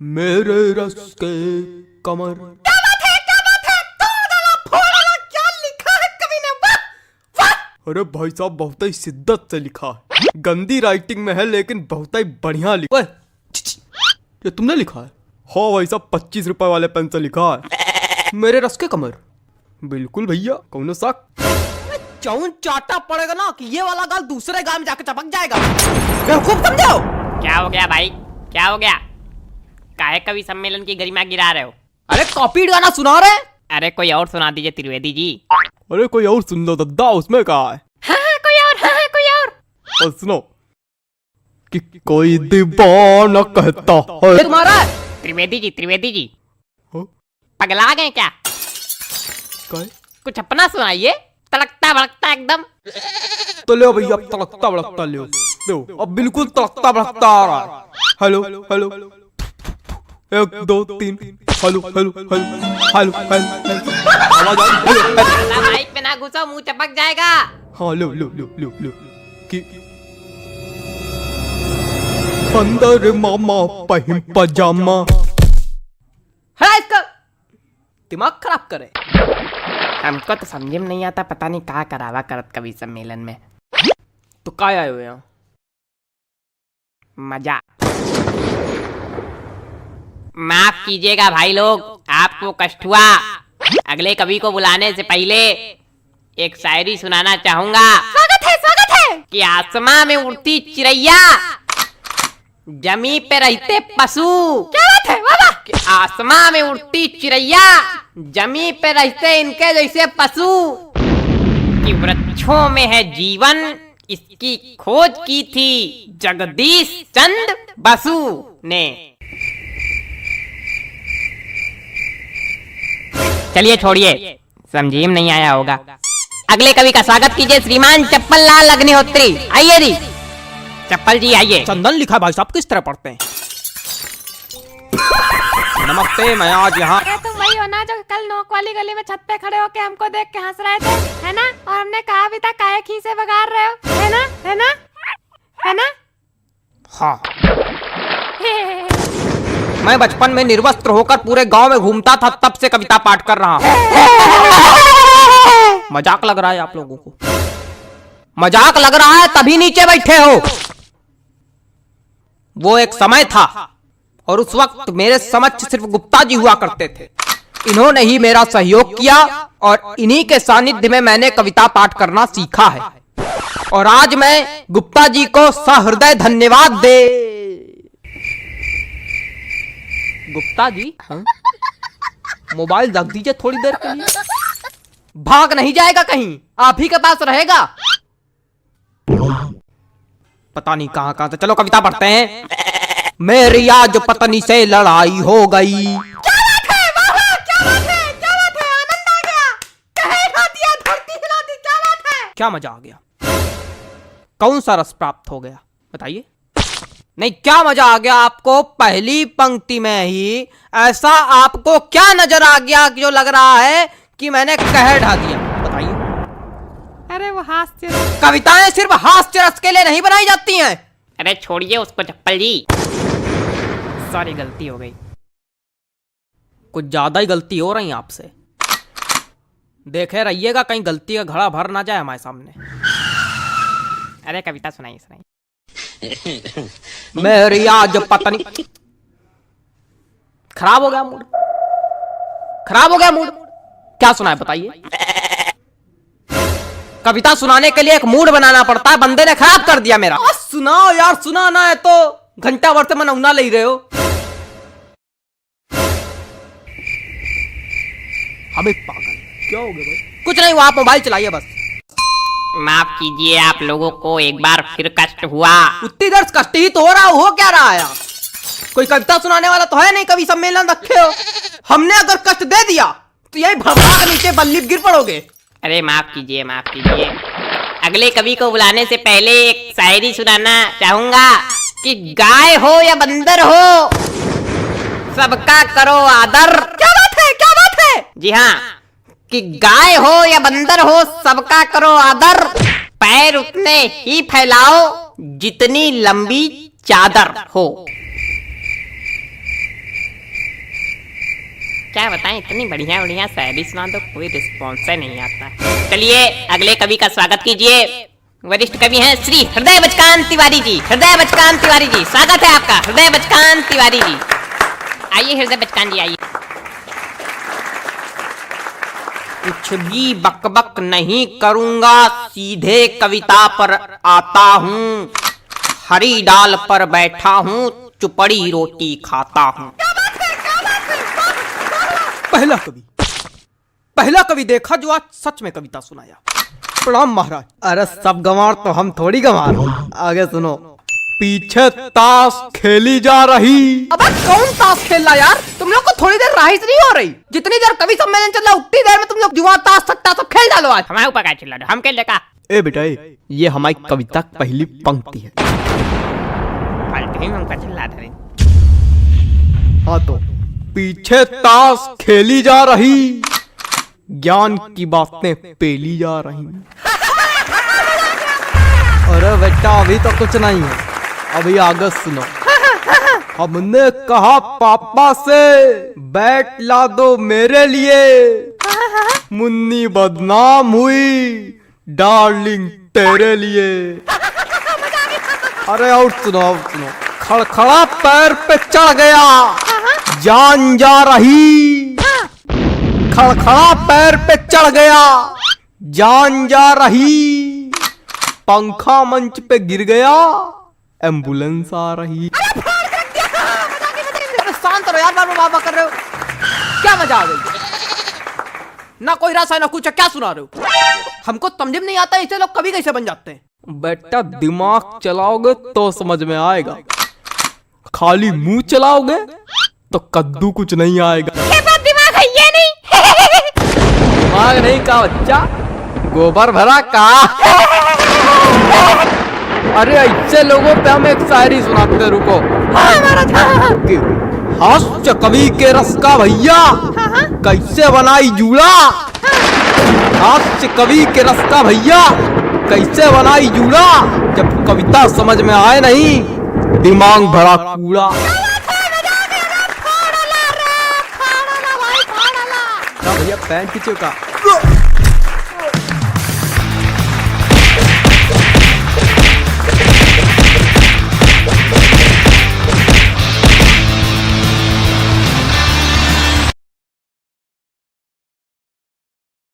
मेरे रस के कमर। क्या बात है, क्या बात है, तोड़ डाला, फोड़ डाला, क्या लिखा है कवि ने, वाह वाह। अरे भाई साहब बहुत ही शिद्दत से लिखा है, गंदी राइटिंग में है लेकिन बहुत ही बढ़िया लिखा है। ये तुमने लिखा है? हाँ भाई साहब 25 रुपए वाले पेन से लिखा है, मेरे रस के कमर। बिल्कुल भैया, कौन शक। चौन चाटा पड़ेगा ना कि ये वाला गाल दूसरे गाल में जाकर चपक जाएगा। बेवकूफ समझो। क्या हो गया भाई, क्या हो गया? काहे कवि सम्मेलन की गरिमा गिरा रहे हो? अरे कॉपी गाना सुना रहे। अरे कोई और सुना दीजिए त्रिवेदी जी। अरे कोई और सुन लो दद्दा, उसमें कहा है। हाँ, कोई और, हाँ, कोई और। और सुनो कि कोई दीवाना कहता है। तुम्हारा त्रिवेदी जी हाँ? पगला गए क्या? काय? कुछ अपना सुनाइए, तड़कता भड़कता एकदम। तो ले भैया, अब तड़कता भड़कता ले दो, अब बिल्कुल तड़कता भड़कता आ रहा है। Hello hello 1 2 3 hello hello hello hello hello, आवाज आ रही है? ज्यादा माइक में ना घुसो, मुंह चपक जाएगा। हाँ लो लो लो लो लो कि अंदर मामा पहिम पजामा। है इसका दिमाग खराब करे। हमको तो समझ में नहीं आता, पता नहीं कहाँ करावा करत कवि सम्मेलन में। तो काय आए हुए हैं? मजा। माफ कीजिएगा भाई लोग, आपको कष्ट हुआ। अगले कवि को बुलाने से पहले एक शायरी सुनाना चाहूंगा। स्वागत है कि आसमां में उड़ती चिड़ैया, जमी पे रहते पशु। क्या बात है, वाह वाह। कि आसमां में उड़ती चिड़ैया, जमी पे रहते इनके जैसे पशु। कि वृक्षों में है जीवन, इसकी खोज की थी जगदीश चंद्र बसु ने। चलिए छोड़िए, समझिए नहीं आया होगा। अगले कवि का स्वागत कीजिए श्रीमान चप्पल लाल अग्निहोत्री। आइए जी, चप्पल जी आइए। चंदन लिखा भाई साहब किस तरह पढ़ते हैं? नमस्ते, मैं आज यहाँ। अरे तुम वही हो ना जो कल नोक वाली गली में छत पे खड़े होके हमको देख के हंस रहे थे, है ना? और हमने कहा भी था काहे खीसे बगाड़ रहे हो, है ना, है ना, है ना? हाँ, मैं बचपन में निर्वस्त्र होकर पूरे गांव में घूमता था, तब से कविता पाठ कर रहा हूँ। मजाक लग रहा है आप लोगों को? मजाक लग रहा है तभी नीचे बैठे हो। वो एक समय था और उस वक्त मेरे समक्ष सिर्फ गुप्ता जी हुआ करते थे। इन्होंने ही मेरा सहयोग किया और इन्हीं के सानिध्य में मैंने कविता पाठ करना सीखा है। और आज मैं गुप्ता जी को सहृदय धन्यवाद दे। गुप्ता जी, मोबाइल रख दीजिए थोड़ी देर के लिए। भाग नहीं जाएगा कहीं, आप ही के पास रहेगा। पता नहीं कहां कहां से। चलो कविता पढ़ते हैं। मेरी आज पत्नी से लड़ाई हो गई। क्या बात है, वाह वाह, क्या बात है, क्या बात है, आनंद आ गया। कहे खा दिया, धरती हिला दी, क्या बात है। क्या मजा आ गया? कौन सा रस प्राप्त हो गया बताइए? नहीं, क्या मजा आ गया आपको? पहली पंक्ति में ही ऐसा आपको क्या नजर आ गया जो लग रहा है कि मैंने कहर ढा दिया? बताइए। अरे वो हास्य। कविताएं सिर्फ हास्य रस के लिए नहीं बनाई जाती हैं। अरे छोड़िए उसको चप्पल जी, सॉरी गलती हो गई। कुछ ज्यादा ही गलती हो रही है आपसे। देखे रहिएगा कहीं गलती का घड़ा भर ना जाए हमारे सामने। अरे कविता सुनाइए सुनाइए। मेरी आज पत्नी। खराब हो गया मूड, खराब हो गया मूड। क्या सुनाए बताइए? कविता सुनाने के लिए एक मूड बनाना पड़ता है, बंदे ने खराब कर दिया मेरा। सुनाओ यार, सुनाना है तो घंटा भर से मनौना ले रहे हो। अबे पागल, क्या हो गया भाई? कुछ नहीं हुआ, आप मोबाइल चलाइए बस। माफ कीजिए, आप लोगों को एक बार फिर कष्ट हुआ। उतनी देर कष्ट ही तो हो क्या रहा है? कोई कविता सुनाने वाला तो है नहीं, कवि सम्मेलन रखे हो। हमने अगर कष्ट दे दिया तो यही भगवान के नीचे बल्ली गिर पड़ोगे। अरे माफ कीजिए, माफ कीजिए। अगले कवि को बुलाने से पहले एक शायरी सुनाना चाहूंगा। कि गाय हो या बंदर हो, सबका करो आदर। क्या बात है, क्या बात है? जी हाँ, कि गाय हो या बंदर हो, सबका करो आदर। पैर उतने ही फैलाओ जितनी लंबी चादर हो। क्या बताएं, इतनी बढ़िया बढ़िया शायरी सुना दो, कोई रिस्पॉन्स नहीं आता। चलिए अगले कवि का स्वागत कीजिए। वरिष्ठ कवि हैं श्री हृदय बचकान तिवारी जी। हृदय बचकान तिवारी जी, स्वागत है आपका। हृदय बचकान तिवारी जी, आइए हृदय बचकान जी आइए। कुछ भी बकबक नहीं करूंगा, सीधे कविता पर आता हूँ। हरी डाल पर बैठा हूँ, चुपड़ी रोटी खाता हूँ। पहला कवि देखा जो आज सच में कविता सुनाया। प्रणाम महाराज। अरे सब गंवार तो हम थोड़ी गंवार हो। आगे सुनो। पीछे ताश खेली जा रही। अब कौन ताश खेल रहा यार? तुम लोग को थोड़ी देर राइस नहीं हो रही? जितनी देर कवि सम्मेलन चल रहा उतनी देर में तुम लोग जुआ ताश सट्टा सब खेल डालो आज। हमारे ऊपर क्या चिल्ला रहे हो? हम खेल लेगा। ए बेटा ये हमारी कविता की पहली पंक्ति है। फालतू ही हमका चिल्ला रहे। हाँ तो पीछे ताश खेली जा रही, ज्ञान की बातें पेली जा रही। अरे बेटा अभी तो कुछ नहीं है, अभी आगे सुनो। हमने कहा पापा से बैट ला दो मेरे लिए, मुन्नी बदनाम हुई डार्लिंग तेरे लिए। अरे और सुनो खड़खड़ा पैर पे चढ़ गया, जान जा रही। खड़खड़ा पैर पे चढ़ गया, जान जा रही। पंखा मंच पे गिर गया, एम्बुलेंस आ रही। शांत रहो यार, बाबा कर रहे हो क्या? मजा आ गई? ना कोई रस है ना कुछ, क्या सुना रहे हो? हमको समझ में नहीं आता ऐसे लोग कभी कैसे बन जाते हैं। बेटा दिमाग चलाओगे तो समझ में आएगा, खाली मुंह चलाओगे तो कद्दू कुछ नहीं आएगा। दिमाग है ये नहीं। दिमाग नहीं का बच्चा, गोबर भरा का। अरे ऐसे लोगों पे हम एक शायरी सुनाते, रुको। हास्य कवि के रस का भैया कैसे बनाई जूड़ा। हास्य कवि के रस का भैया कैसे बनाई जूड़ा। जब कविता समझ में आए नहीं, दिमाग भरा कूड़ा। भैया पैंट खींचो का।